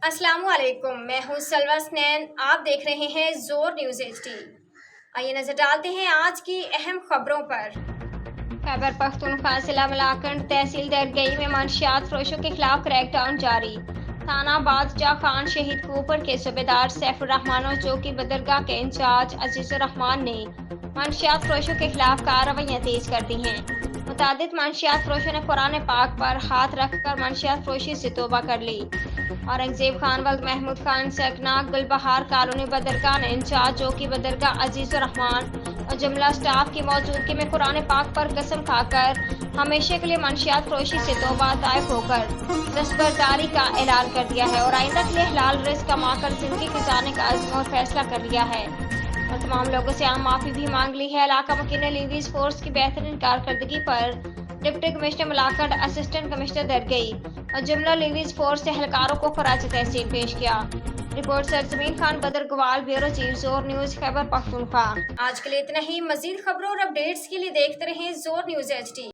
अस्सलामु अलैकुम, मैं हूँ सलवा स्नैन। आप देख रहे हैं जोर न्यूज़ HD। आइए नजर डालते हैं आज की अहम खबरों पर। खैबर पख्तूनख्वा जिला मलाकंड तहसील दरगई में मंशियात फरोशों के खिलाफ क्रैकडाउन जारी। थाना बादशाह खान शहीद कूपर के सूबेदार सैफुर रहमान और चौकी बदरगाह के इंचार्ज अजीजुर रहमान ने मंशियात फरोशों के खिलाफ कार्रवाइयाँ तेज कर दी हैं। मुतादिद मंशियात फरोशों ने कुरान पाक पर हाथ रखकर मंशियात फरोशी से तौबा कर ली। औरंगजेब खान वल्द महमूद खान सकना गुलबहार कॉलोनी बदरगाह ने इंचार्ज चौकी बदरगाह अजीजुर रहमान और जुमला स्टाफ की मौजूदगी में कुरान पाक पर कसम खाकर हमेशा के लिए मंशियात फरोशी से तौबा तायब होकर दस्तबरदारी का ऐलान कर दिया है और आइंदा के लिए हलाल रिज़्क कमाकर जिंदगी गुजारने का अज़्म और फैसला कर लिया है और तमाम लोगों से आम माफ़ी भी मांग ली है। इलाका मकीन ने लीवीज फोर्स की बेहतरीन कारकर्दगी पर deputy commissioner Malakand, assistant commissioner Dargai और जुमला लीवीज फोर्स से एहलकारों को खराज तहसीन पेश किया। रिपोर्ट सरजमीन खान बदरगवाल, ब्यूरो चीफ, जोर न्यूज़, खैबर पख्तूनख्वा। आज के लिए इतना ही। मजीद खबरों और अपडेट्स के लिए देखते रहें जोर न्यूज़ HD।